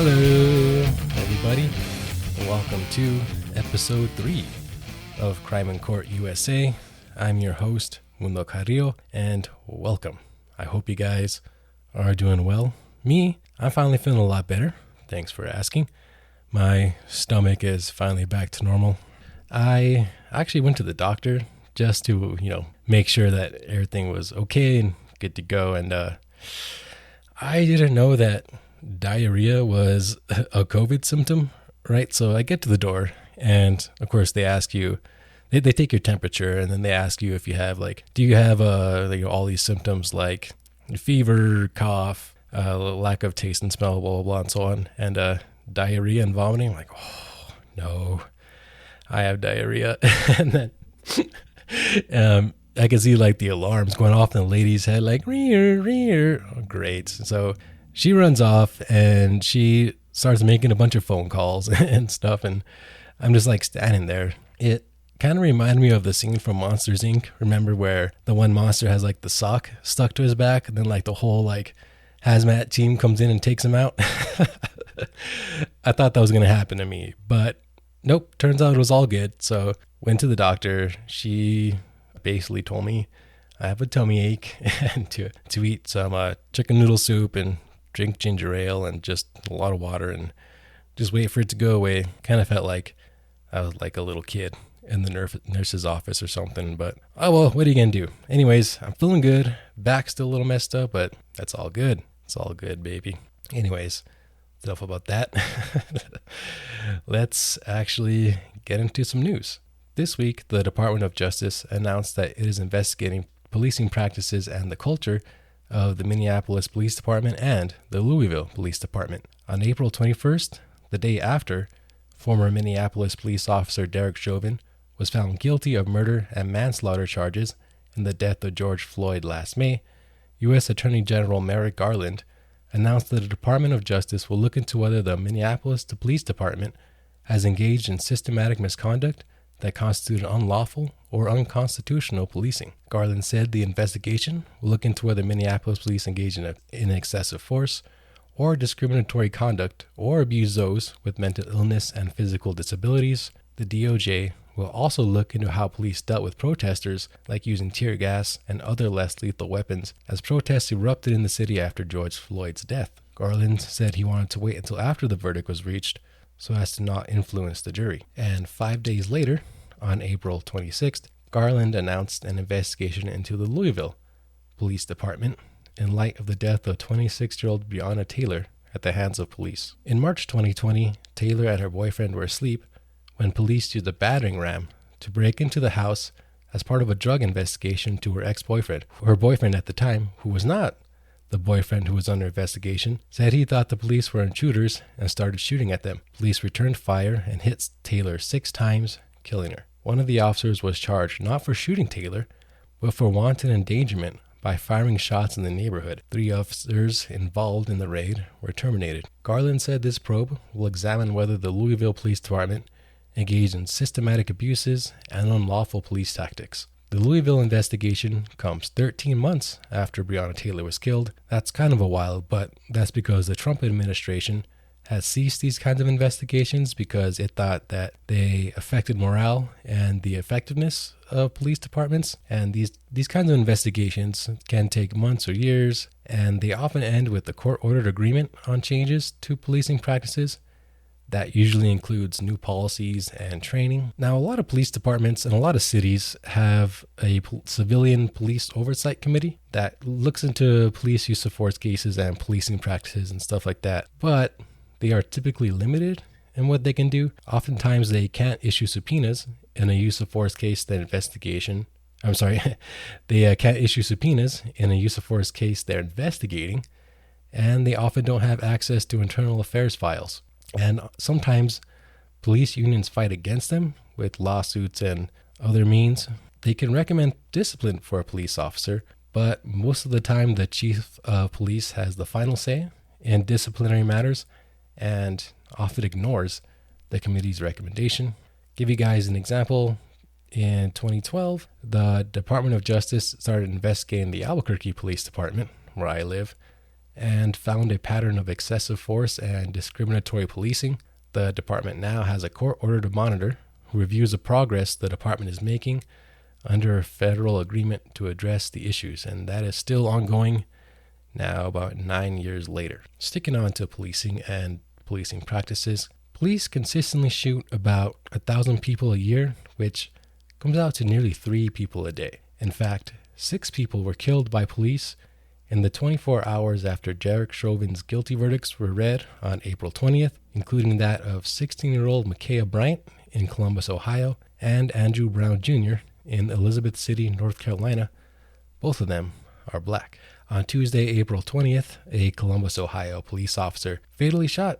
Hello, everybody, and welcome to episode 3 of Crime in Court USA. I'm your host, Mundo, and welcome. I hope you guys are doing well. Me, I'm finally feeling a lot better. Thanks for asking. My stomach is finally back to normal. I actually went to the doctor just to, make sure that everything was okay and good to go. And I didn't know that diarrhea was a COVID symptom, right? So I get to the door and of course they ask you, they take your temperature and then they ask you if you have do you have all these symptoms like fever, cough, lack of taste and smell, blah, blah, blah, and so on. And diarrhea and vomiting. I'm like, oh no, I have diarrhea. And then I can see the alarms going off in the lady's head, rear, rear. Oh, great. So she runs off and she starts making a bunch of phone calls and stuff. And I'm just standing there. It kind of reminded me of the scene from Monsters, Inc. Remember where the one monster has the sock stuck to his back and then the whole hazmat team comes in and takes him out? I thought that was going to happen to me, but nope. Turns out it was all good. So went to the doctor. She basically told me I have a tummy ache and to eat some chicken noodle soup and drink ginger ale and just a lot of water and just wait for it to go away. Kind of felt like I was a little kid in the nurse's office or something, but oh well, what are you gonna do? Anyways, I'm feeling good. Back's still a little messed up, but that's all good. It's all good, baby. Anyways, enough about that. Let's actually get into some news. This week, the Department of Justice announced that it is investigating policing practices and the culture of the Minneapolis Police Department and the Louisville Police Department. On April 21st, the day after, former Minneapolis police officer Derek Chauvin was found guilty of murder and manslaughter charges in the death of George Floyd last May, U.S. Attorney General Merrick Garland announced that the Department of Justice will look into whether the Minneapolis Police Department has engaged in systematic misconduct that constituted unlawful or unconstitutional policing. Garland said the investigation will look into whether Minneapolis police engage in excessive force or discriminatory conduct or abuse those with mental illness and physical disabilities. The DOJ will also look into how police dealt with protesters, like using tear gas and other less lethal weapons, as protests erupted in the city after George Floyd's death. Garland said he wanted to wait until after the verdict was reached so as to not influence the jury. And 5 days later, on April 26th, Garland announced an investigation into the Louisville Police Department in light of the death of 26-year-old Breonna Taylor at the hands of police. In March 2020, Taylor and her boyfriend were asleep when police used a battering ram to break into the house as part of a drug investigation to her ex-boyfriend. Her boyfriend at the time, who was not the boyfriend who was under investigation, said he thought the police were intruders and started shooting at them. Police returned fire and hit Taylor 6 times, killing her. One of the officers was charged not for shooting Taylor, but for wanton endangerment by firing shots in the neighborhood. 3 officers involved in the raid were terminated. Garland said this probe will examine whether the Louisville Police Department engaged in systematic abuses and unlawful police tactics. The Louisville investigation comes 13 months after Breonna Taylor was killed. That's kind of a while, but that's because the Trump administration has ceased these kinds of investigations because it thought that they affected morale and the effectiveness of police departments. And these kinds of investigations can take months or years, and they often end with a court-ordered agreement on changes to policing practices. That usually includes new policies and training. Now, a lot of police departments and a lot of cities have a civilian police oversight committee that looks into police use of force cases and policing practices and stuff like that. But they are typically limited in what they can do. Oftentimes, they can't issue subpoenas in a use of force case that investigation. They can't issue subpoenas in a use of force case they're investigating, and they often don't have access to internal affairs files. And sometimes police unions fight against them with lawsuits and other means. They can recommend discipline for a police officer, but most of the time the chief of police has the final say in disciplinary matters and often ignores the committee's recommendation. Give you guys an example. In 2012, the Department of Justice started investigating the Albuquerque Police Department, where I live, and found a pattern of excessive force and discriminatory policing. The department now has a court order to monitor, who reviews the progress the department is making under a federal agreement to address the issues, and that is still ongoing now about 9 years later. Sticking on to policing and policing practices, police consistently shoot about 1,000 people a year, which comes out to nearly 3 people a day. In fact, 6 people were killed by police in the 24 hours after Derek Chauvin's guilty verdicts were read on April 20th, including that of 16-year-old Micaiah Bryant in Columbus, Ohio, and Andrew Brown Jr. in Elizabeth City, North Carolina. Both of them are black. On Tuesday, April 20th, a Columbus, Ohio police officer fatally shot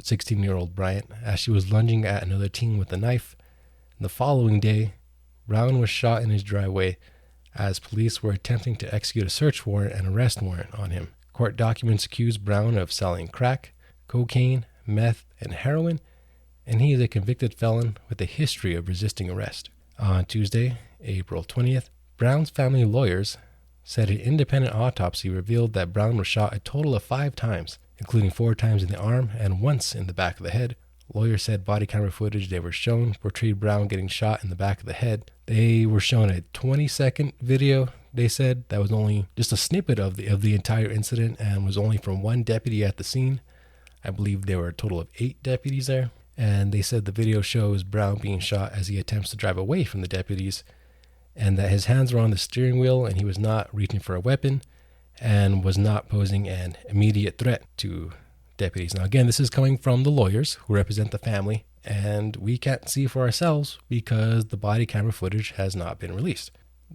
16-year-old Bryant as she was lunging at another teen with a knife. The following day, Brown was shot in his driveway as police were attempting to execute a search warrant and arrest warrant on him. Court documents accuse Brown of selling crack, cocaine, meth, and heroin, and he is a convicted felon with a history of resisting arrest. On Tuesday, April 20th, Brown's family lawyers said an independent autopsy revealed that Brown was shot a total of 5 times, including 4 times in the arm and once in the back of the head. Lawyers said body camera footage they were shown portrayed Brown getting shot in the back of the head. They were shown a 20-second video, they said, that was only just a snippet of the entire incident and was only from one deputy at the scene. I believe there were a total of 8 deputies there. And they said the video shows Brown being shot as he attempts to drive away from the deputies, and that his hands were on the steering wheel and he was not reaching for a weapon and was not posing an immediate threat to deputies. Now, again, this is coming from the lawyers who represent the family, and we can't see for ourselves because the body camera footage has not been released.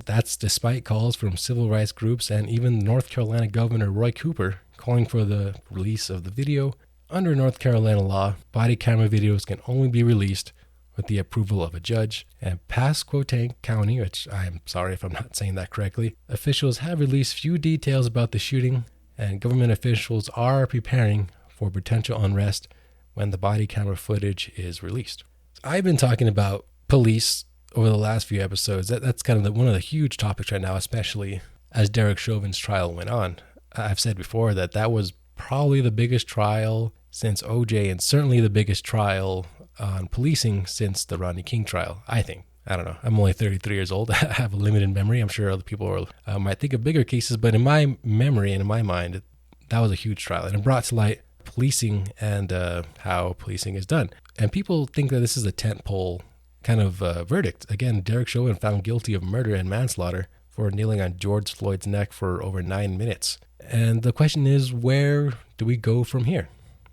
That's despite calls from civil rights groups and even North Carolina Governor Roy Cooper calling for the release of the video. Under North Carolina law, body camera videos can only be released with the approval of a judge. And Pasquotank County, which I'm sorry if I'm not saying that correctly, officials have released few details about the shooting, and government officials are preparing for potential unrest when the body camera footage is released. I've been talking about police over the last few episodes. That's kind of one of the huge topics right now, especially as Derek Chauvin's trial went on. I've said before that was probably the biggest trial since OJ, and certainly the biggest trial on policing since the Rodney King trial, I think. I don't know. I'm only 33 years old. I have a limited memory. I'm sure other people might think of bigger cases, but in my memory and in my mind, that was a huge trial. And it brought to light policing and how policing is done. And people think that this is a tentpole kind of verdict. Again, Derek Chauvin found guilty of murder and manslaughter for kneeling on George Floyd's neck for over 9 minutes. And the question is, where do we go from here?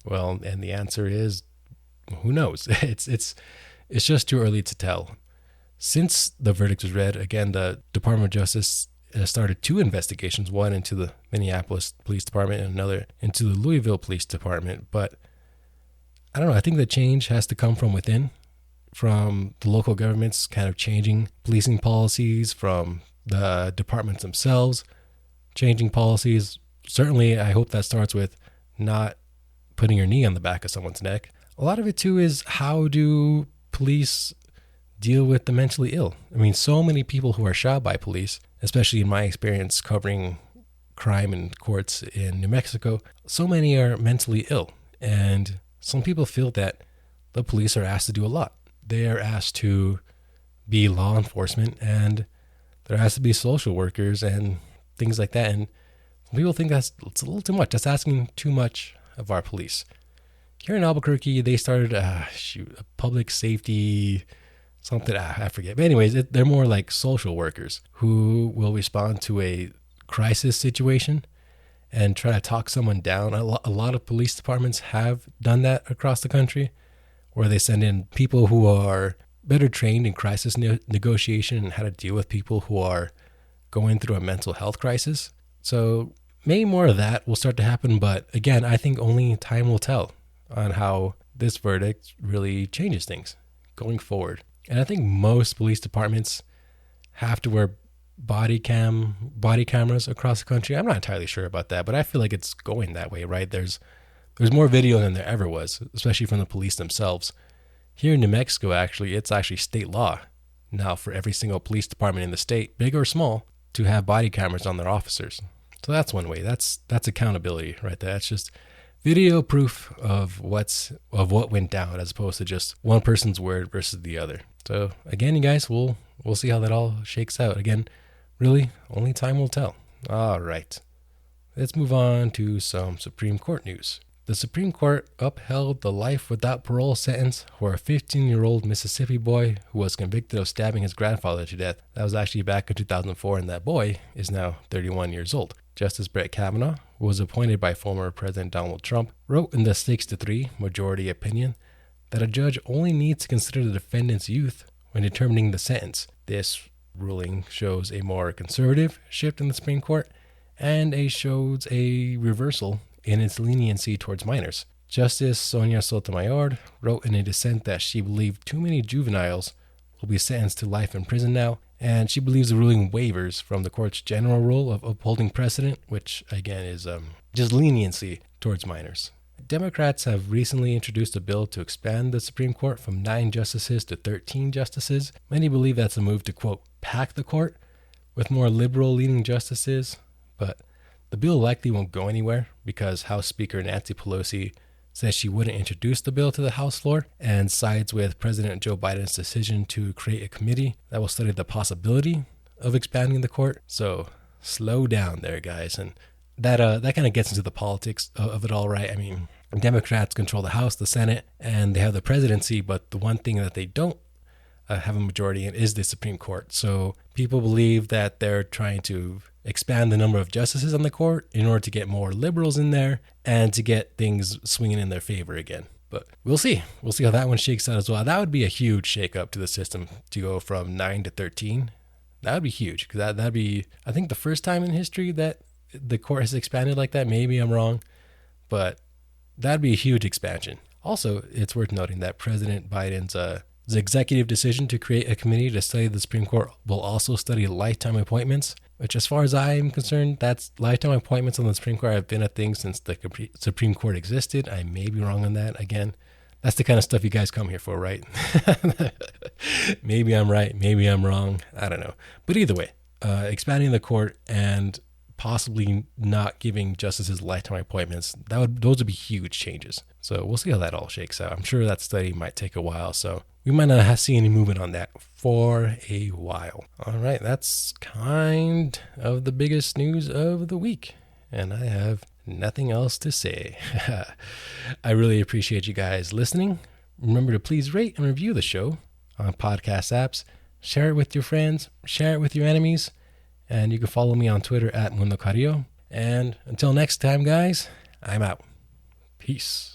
Well, and the answer is, who knows? It's just too early to tell. Since the verdict was read, again, the Department of Justice started 2 investigations, one into the Minneapolis Police Department and another into the Louisville Police Department. But I don't know. I think the change has to come from within, from the local governments kind of changing policing policies, from the departments themselves changing policies. Certainly, I hope that starts with not putting your knee on the back of someone's neck. A lot of it, too, is how do police deal with the mentally ill? I mean, so many people who are shot by police, especially in my experience covering crime in courts in New Mexico, so many are mentally ill. And some people feel that the police are asked to do a lot. They are asked to be law enforcement, and they're asked to be social workers and things like that. And people think it's a little too much. That's asking too much of our police. Here in Albuquerque, they started a public safety something, I forget. But anyways, they're more like social workers who will respond to a crisis situation and try to talk someone down. A lot of police departments have done that across the country, where they send in people who are better trained in crisis negotiation and how to deal with people who are going through a mental health crisis. So maybe more of that will start to happen. But again, I think only time will tell on how this verdict really changes things going forward. And I think most police departments have to wear body cameras across the country. I'm not entirely sure about that, but I feel like it's going that way, right? There's more video than there ever was, especially from the police themselves. Here in New Mexico, it's actually state law now for every single police department in the state, big or small, to have body cameras on their officers. So that's one way. That's accountability right there. That's just video proof of what went down, as opposed to just one person's word versus the other. So again, you guys, we'll see how that all shakes out. Again, really, only time will tell. All right. Let's move on to some Supreme Court news. The Supreme Court upheld the life without parole sentence for a 15-year-old Mississippi boy who was convicted of stabbing his grandfather to death. That was actually back in 2004, and that boy is now 31 years old. Justice Brett Kavanaugh, who was appointed by former President Donald Trump, wrote in the 6-3 majority opinion that a judge only needs to consider the defendant's youth when determining the sentence. This ruling shows a more conservative shift in the Supreme Court and shows a reversal in its leniency towards minors. Justice Sonia Sotomayor wrote in a dissent that she believed too many juveniles will be sentenced to life in prison now, and she believes the ruling waivers from the court's general rule of upholding precedent, which again is just leniency towards minors. Democrats have recently introduced a bill to expand the Supreme Court from 9 justices to 13 justices. Many believe that's a move to, quote, pack the court with more liberal-leaning justices, but the bill likely won't go anywhere because House Speaker Nancy Pelosi says she wouldn't introduce the bill to the House floor and sides with President Joe Biden's decision to create a committee that will study the possibility of expanding the court. So slow down there, guys. And that kind of gets into the politics of it all, right? I mean, Democrats control the House, the Senate, and they have the presidency, but the one thing that they don't have a majority in is the Supreme Court. So people believe that they're trying to expand the number of justices on the court in order to get more liberals in there and to get things swinging in their favor again. But we'll see. We'll see how that one shakes out as well. That would be a huge shakeup to the system to go from 9 to 13. That would be huge because that'd be, I think, the first time in history that the court has expanded like that. Maybe I'm wrong, but that'd be a huge expansion. Also, it's worth noting that President Biden's executive decision to create a committee to study the Supreme Court will also study lifetime appointments, which, as far as I'm concerned, that's lifetime appointments on the Supreme Court have been a thing since the Supreme Court existed. I may be wrong on that. Again, that's the kind of stuff you guys come here for, right? Maybe I'm right. Maybe I'm wrong. I don't know. But either way, expanding the court and possibly not giving justices lifetime appointments, those would be huge changes. So we'll see how that all shakes out. I'm sure that study might take a while, so we might not see any movement on that for a while. All right, that's kind of the biggest news of the week, and I have nothing else to say. I really appreciate you guys listening. Remember to please rate and review the show on podcast apps. Share it with your friends. Share it with your enemies. And you can follow me on Twitter at Mundo. And until next time, guys, I'm out. Peace.